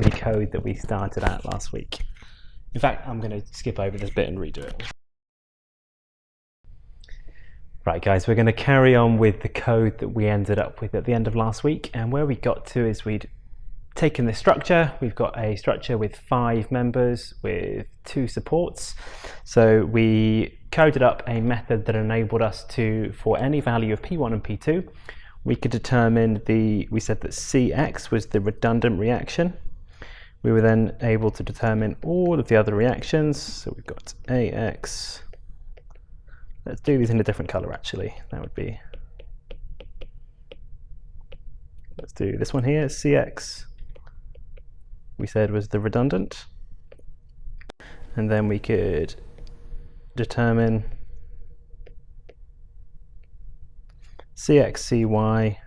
the code that we started at last week. In fact, I'm going to skip over this bit and redo it. Right guys, we're going to carry on with the code that we ended up with at the end of last week, and where we got to is we'd taken this structure. We've got a structure with 5 members with 2 supports. So we coded up a method that enabled us to, for any value of P1 and P2, we could determine we said that Cx was the redundant reaction. We were then able to determine all of the other reactions. So we've got Ax. Let's do these in a different color actually. That would be, let's do this one here, Cx. We said was the redundant. And then we could determine Cx, Cy,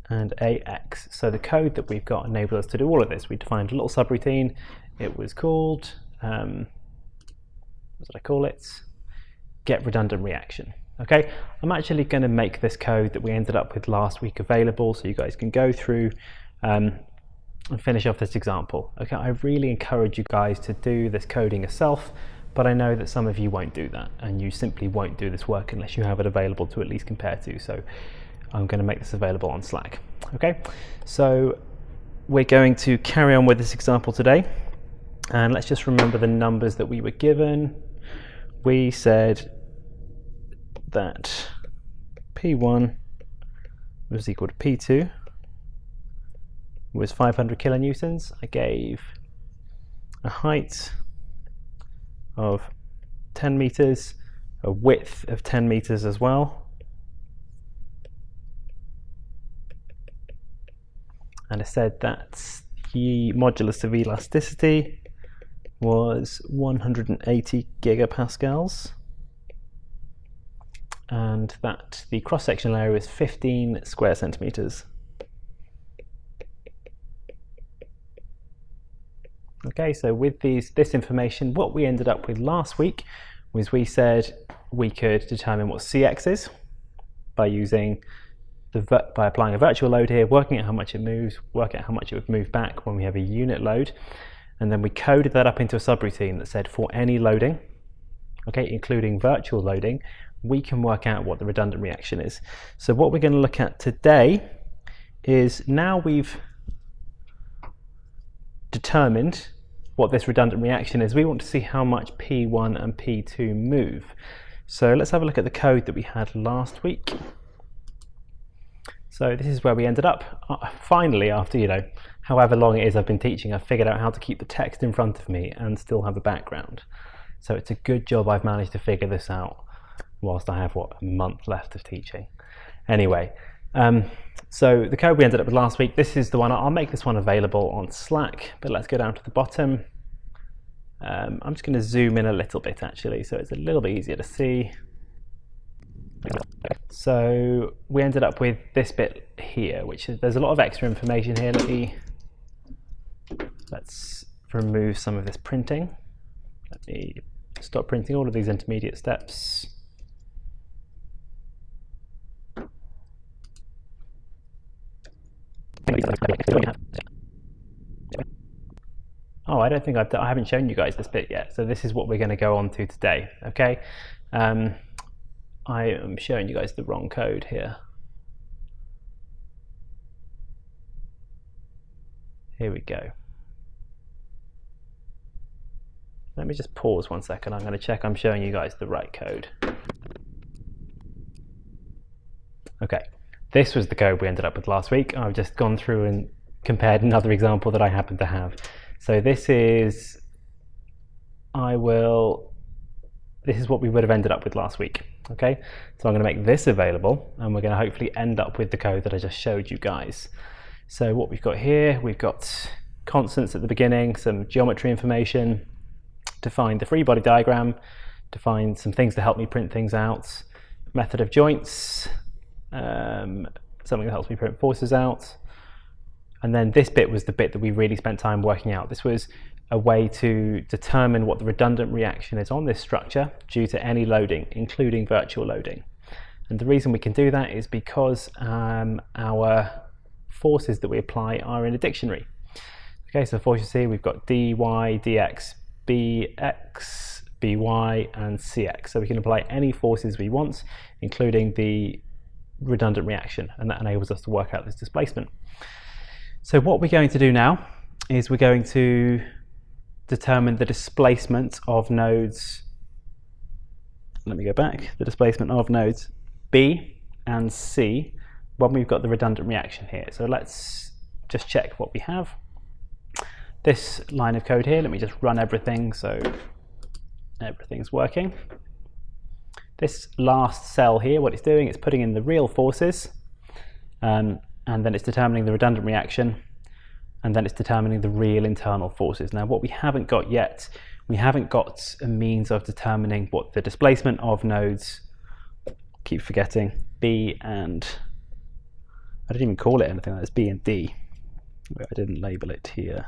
and Ax. So the code that we've got enabled us to do all of this. We defined a little subroutine. It was called, what did I call it? Get redundant reaction. Okay, I'm actually going to make this code that we ended up with last week available so you guys can go through and finish off this example. Okay, I really encourage you guys to do this coding yourself, but I know that some of you won't do that and you simply won't do this work unless you have it available to at least compare to. So I'm going to make this available on Slack. Okay, so we're going to carry on with this example today, and let's just remember the numbers that we were given. We said that P1 was equal to P2 was 500 kilonewtons. I gave a height of 10 meters, a width of 10 meters as well, and I said that the modulus of elasticity was 180 gigapascals, and that the cross-sectional area is 15 square centimeters. Okay, so with this information, what we ended up with last week was we said we could determine what Cx is by applying a virtual load here, working out how much it moves, work out how much it would move back when we have a unit load, and then we coded that up into a subroutine that said for any loading, okay, including virtual loading, we can work out what the redundant reaction is. So what we're going to look at today is, now we've determined what this redundant reaction is, we want to see how much P1 and P2 move. So let's have a look at the code that we had last week. So this is where we ended up. Finally, after however long it is I've been teaching, I've figured out how to keep the text in front of me and still have a background. So it's a good job I've managed to figure this out whilst I have, a month left of teaching. Anyway, so the code we ended up with last week, this is the one. I'll make this one available on Slack, but let's go down to the bottom. I'm just going to zoom in a little bit actually, so it's a little bit easier to see. So we ended up with this bit here, which is, there's a lot of extra information here. Let's remove some of this printing. Let me stop printing all of these intermediate steps. Oh, I don't think I haven't shown you guys this bit yet. So this is what we're going to go on to today. Okay, I am showing you guys the wrong code here. Here we go. Let me just pause 1 second. I'm going to check I'm showing you guys the right code. Okay, this was the code we ended up with last week. I've just gone through and compared another example that I happen to have. So this is this is what we would have ended up with last week. Okay, so I'm going to make this available, and we're going to hopefully end up with the code that I just showed you guys. So what we've got here, we've got constants at the beginning, some geometry information, define the free body diagram, define some things to help me print things out, method of joints, something that helps me print forces out, and then this bit was the bit that we really spent time working out. This was a way to determine what the redundant reaction is on this structure due to any loading, including virtual loading. And the reason we can do that is because our forces that we apply are in a dictionary. Okay, so forces here we've got dy, dx, bx, by, and cx. So we can apply any forces we want, including the redundant reaction, and that enables us to work out this displacement. So what we're going to do now is we're going to determine the displacement of nodes, let me go back, the displacement of nodes B and C when we've got the redundant reaction here. So let's just check what we have. This line of code here, let me just run everything so everything's working. This last cell here, what it's doing, it's putting in the real forces, and then it's determining the redundant reaction, and then it's determining the real internal forces. Now what we haven't got yet, we haven't got a means of determining what the displacement of nodes, keep forgetting, B and, I didn't even call it anything like this, B and D. I didn't label it here.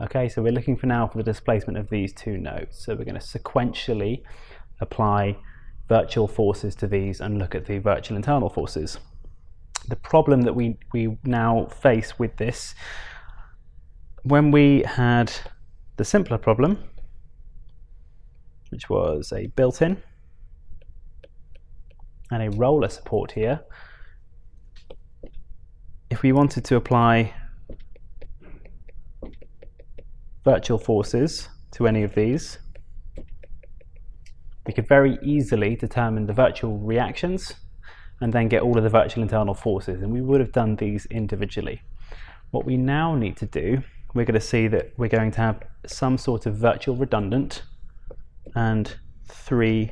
Okay, so we're looking for now for the displacement of these two nodes. So we're going to sequentially apply virtual forces to these and look at the virtual internal forces. The problem that we now face with this, when we had the simpler problem, which was a built-in and a roller support here, if we wanted to apply virtual forces to any of these, we could very easily determine the virtual reactions and then get all of the virtual internal forces, and we would have done these individually. What we now need to do, we're going to see that we're going to have some sort of virtual redundant and 3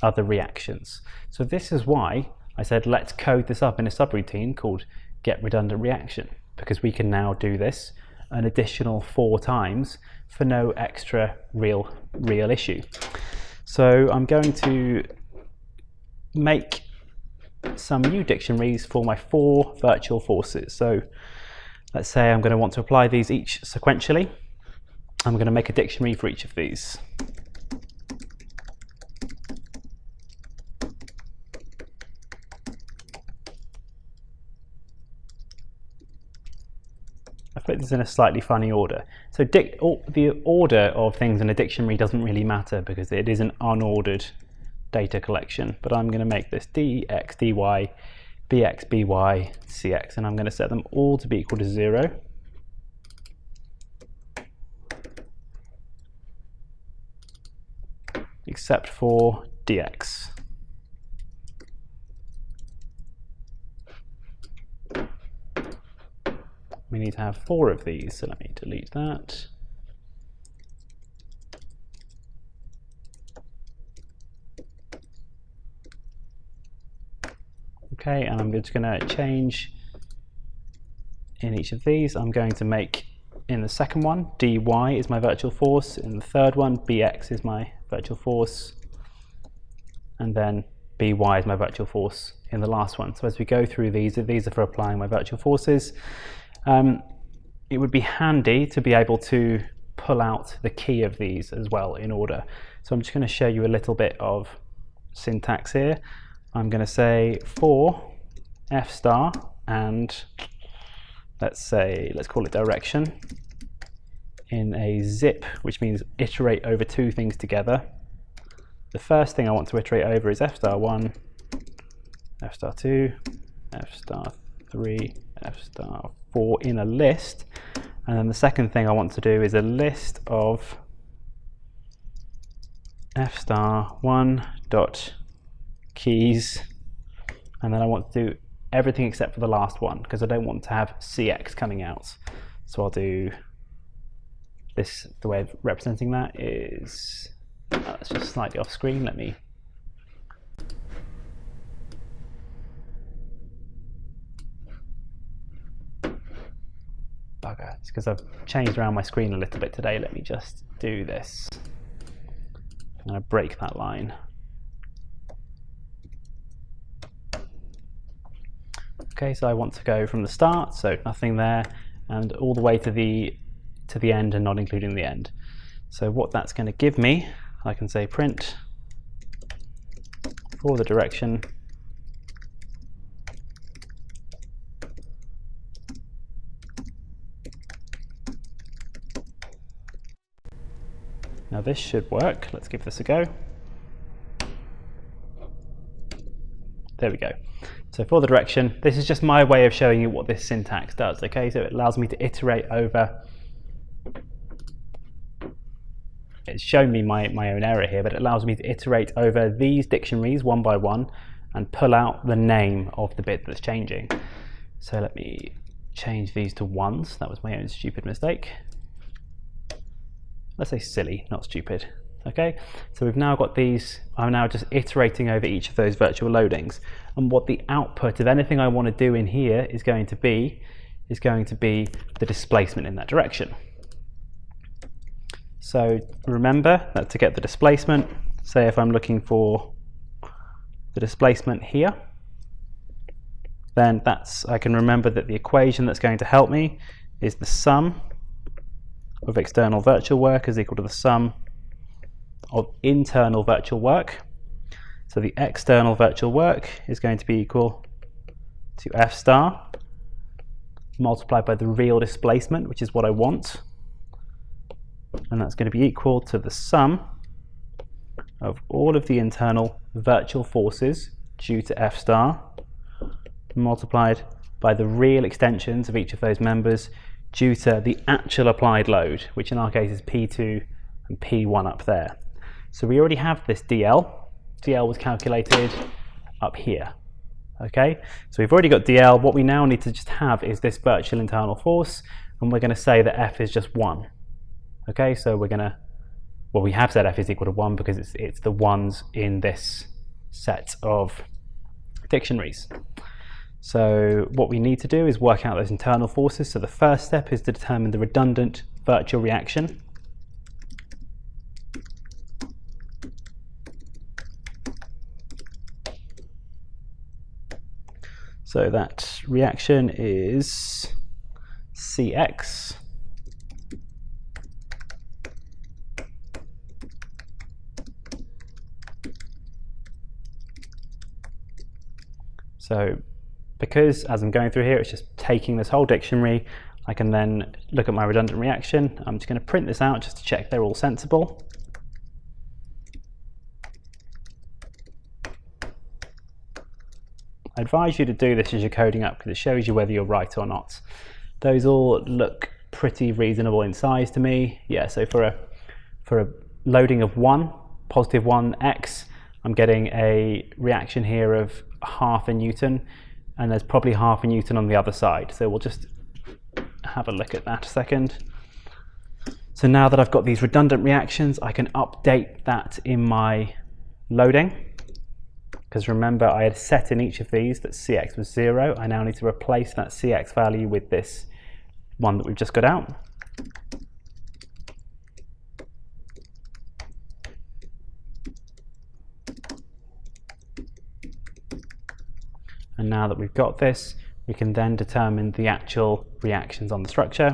other reactions. So this is why I said let's code this up in a subroutine called get redundant reaction, because we can now do this an additional 4 times for no extra real issue. So I'm going to make some new dictionaries for my 4 virtual forces. So let's say I'm going to want to apply these each sequentially. I'm going to make a dictionary for each of these. I've put this in a slightly funny order. So the order of things in a dictionary doesn't really matter because it is an unordered data collection. But I'm going to make this dx, dy, bx, by, cx, and I'm going to set them all to be equal to 0. Except for dx. We need to have 4 of these, so let me delete that. Okay, and I'm just going to change in each of these. I'm going to make, in the second one, dy is my virtual force. In the third one, bx is my virtual force. And then by is my virtual force in the last one. So as we go through these are for applying my virtual forces. It would be handy to be able to pull out the key of these as well in order. So I'm just going to show you a little bit of syntax here. I'm going to say for f star and let's call it direction in a zip, which means iterate over 2 things together. The first thing I want to iterate over is f star 1, f star 2, f star 3, f star 4 in a list, and then the second thing I want to do is a list of f star 1 dot keys, and then I want to do everything except for the last one because I don't want to have cx coming out. So I'll do this, the way of representing that is, it's just slightly off screen, let me bugger, it's because I've changed around my screen a little bit today. Let me just do this. I'm going to break that line. Okay, so I want to go from the start, so nothing there, and all the way to the end and not including the end. So what that's going to give me, I can say print for the direction this should work. Let's give this a go. There we go. So for the direction, this is just my way of showing you what this syntax does, okay? So it allows me to iterate over, it's shown me my own error here, but it allows me to iterate over these dictionaries one by one and pull out the name of the bit that's changing. So let me change these to ones. That was my own stupid mistake. Let's say silly, not stupid. Okay, so we've now got these, I'm now just iterating over each of those virtual loadings, and what the output of anything I want to do in here is going to be the displacement in that direction. So remember that to get the displacement, say if I'm looking for the displacement here, then I can remember that the equation that's going to help me is the sum of external virtual work is equal to the sum of internal virtual work. So the external virtual work is going to be equal to F star multiplied by the real displacement, which is what I want. And that's going to be equal to the sum of all of the internal virtual forces due to F star multiplied by the real extensions of each of those members due to the actual applied load, which in our case is P2 and P1 up there. So we already have this DL. DL was calculated up here. Okay, so we've already got DL. What we now need to just have is this virtual internal force, and we're going to say that F is just 1. Okay, so we're going to, well, we have said F is equal to 1 because it's the ones in this set of dictionaries. So what we need to do is work out those internal forces. So the first step is to determine the redundant virtual reaction. So that reaction is Cx so because as I'm going through here it's just taking this whole dictionary, I can then look at my redundant reaction. I'm just going to print this out just to check they're all sensible. I advise you to do this as you're coding up because it shows you whether you're right or not. Those all look pretty reasonable in size to me. Yeah, so for a loading of 1, positive 1x, I'm getting a reaction here of half a Newton, and there's probably half a Newton on the other side. So we'll just have a look at that a second. So now that I've got these redundant reactions, I can update that in my loading. Because remember, I had set in each of these that Cx was 0. I now need to replace that Cx value with this one that we've just got out. And now that we've got this, we can then determine the actual reactions on the structure.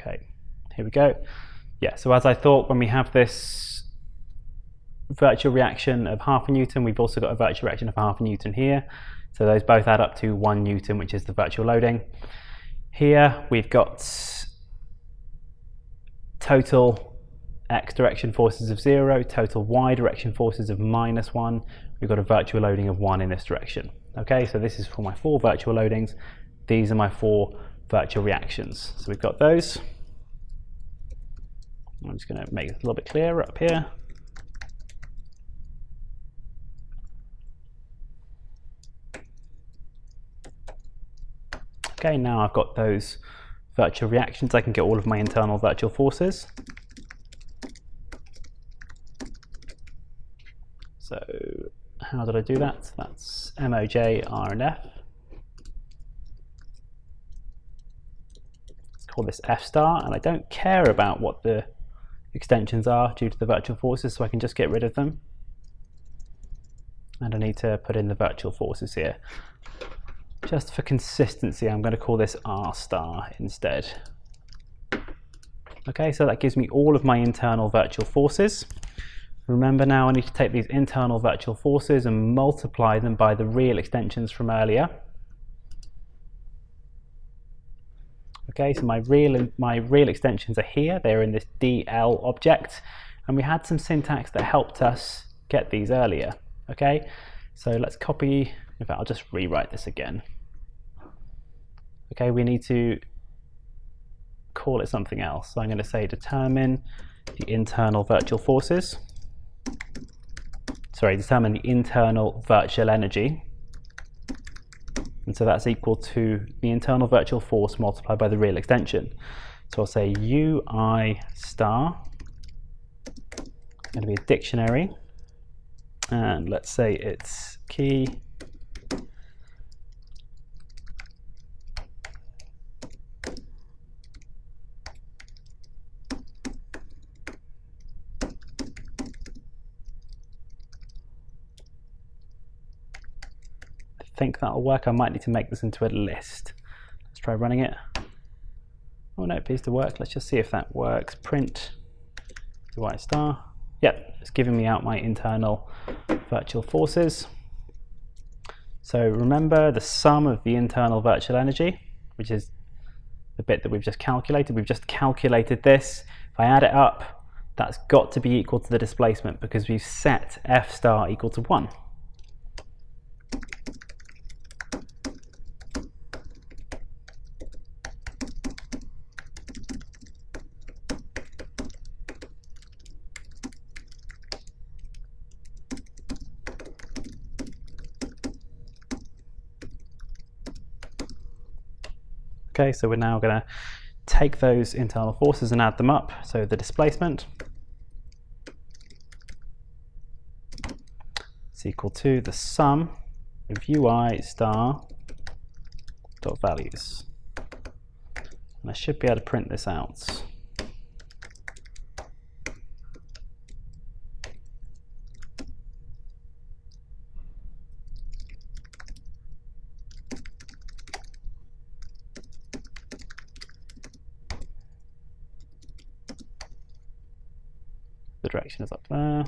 Okay, here we go. Yeah, so as I thought, when we have this virtual reaction of half a Newton, we've also got a virtual reaction of half a Newton here. So those both add up to 1 Newton, which is the virtual loading. Here we've got total x direction forces of 0, total y direction forces of -1. We've got a virtual loading of 1 in this direction. Okay, so this is for my 4 virtual loadings. These are my 4 virtual reactions. So we've got those. I'm just going to make it a little bit clearer up here. Okay, now I've got those virtual reactions. I can get all of my internal virtual forces. So how did I do that? That's MOJ, R, and F. Let's call this F star, and I don't care about what the extensions are due to the virtual forces, so I can just get rid of them. and I need to put in the virtual forces here. Just for consistency, I'm going to call this R star instead. Okay, so that gives me all of my internal virtual forces. Remember now I need to take these internal virtual forces and multiply them by the real extensions from earlier. Okay, so my real extensions are here. They're in this DL object, and we had some syntax that helped us get these earlier. Okay, so let's copy. In fact, I'll just rewrite this again. Okay, we need to call it something else. So I'm going to say determine the internal virtual forces. Sorry, determine the internal virtual energy. And so that's equal to the internal virtual force multiplied by the real extension. So I'll say UI star. It's going to be a dictionary. And let's say it's key. I think that'll work. I might need to make this into a list. Let's try running it. Oh no, it appears to work. Let's just see if that works. Print UI star. Yep, it's giving me out my internal virtual forces. So remember the sum of the internal virtual energy, which is the bit that we've just calculated. We've just calculated this. If I add it up, that's got to be equal to the displacement because we've set F star equal to 1. Okay, so we're now going to take those internal forces and add them up. So the displacement is equal to the sum of UI star dot values. And I should be able to print this out. The direction is up there.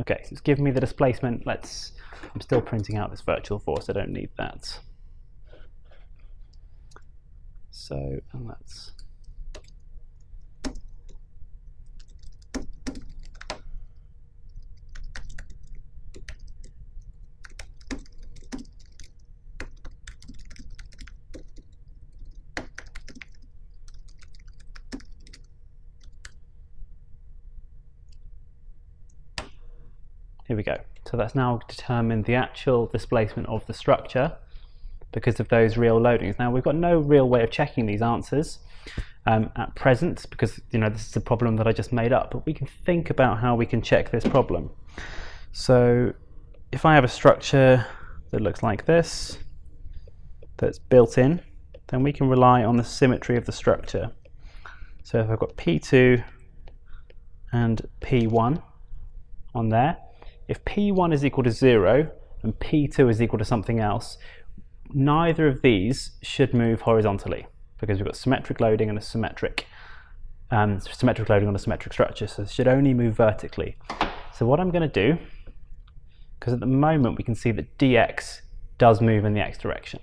Okay, so it's giving me the displacement. I'm still printing out this virtual force, I don't need that. So, and that's here we go. So that's now determined the actual displacement of the structure because of those real loadings. Now we've got no real way of checking these answers at present because this is a problem that I just made up, but we can think about how we can check this problem. So if I have a structure that looks like this, that's built in, then we can rely on the symmetry of the structure. So if I've got P2 and P1 on there, if P1 is equal to 0 and P2 is equal to something else, neither of these should move horizontally because we've got symmetric loading and a symmetric loading on a symmetric structure, so it should only move vertically. So what I'm going to do, because at the moment we can see that dx does move in the x direction.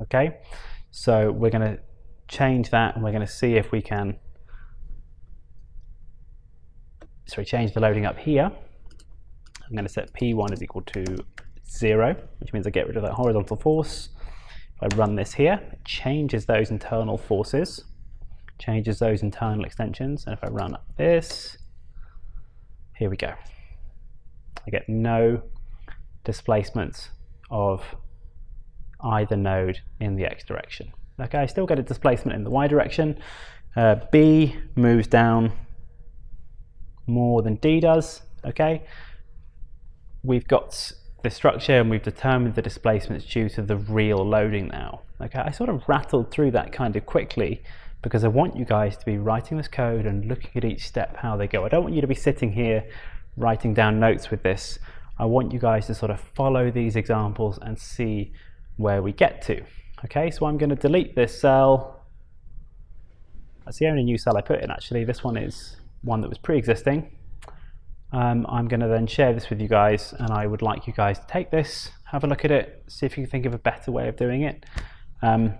Okay, so we're going to change that and we're going to see if we can change the loading up here. I'm going to set P1 is equal to 0, which means I get rid of that horizontal force. If I run this here, it changes those internal forces, changes those internal extensions, and if I run up this, here we go. I get no displacements of either node in the x direction. Okay, I still get a displacement in the y direction. B moves down more than D does. Okay, we've got the structure and we've determined the displacements due to the real loading now. Okay, I sort of rattled through that kind of quickly because I want you guys to be writing this code and looking at each step how they go. I don't want you to be sitting here writing down notes with this. I want you guys to sort of follow these examples and see where we get to. Okay, so I'm going to delete this cell. That's the only new cell I put in actually. This one is one that was pre-existing. I'm going to then share this with you guys, and I would like you guys to take this, have a look at it, see if you can think of a better way of doing it, and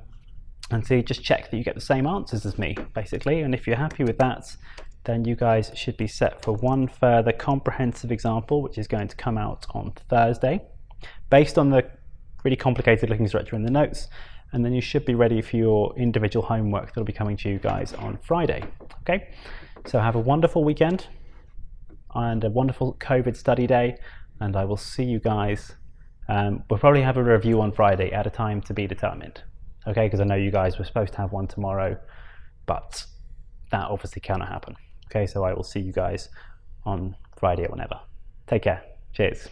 see, just check that you get the same answers as me, basically. And if you're happy with that, then you guys should be set for one further comprehensive example, which is going to come out on Thursday, based on the really complicated looking structure in the notes. And then you should be ready for your individual homework that'll be coming to you guys on Friday. Okay, so have a wonderful weekend and a wonderful COVID study day, and I will see you guys. We'll probably have a review on Friday at a time to be determined. Okay, because I know you guys were supposed to have one tomorrow, but that obviously cannot happen. Okay, so I will see you guys on Friday or whenever. Take care. Cheers.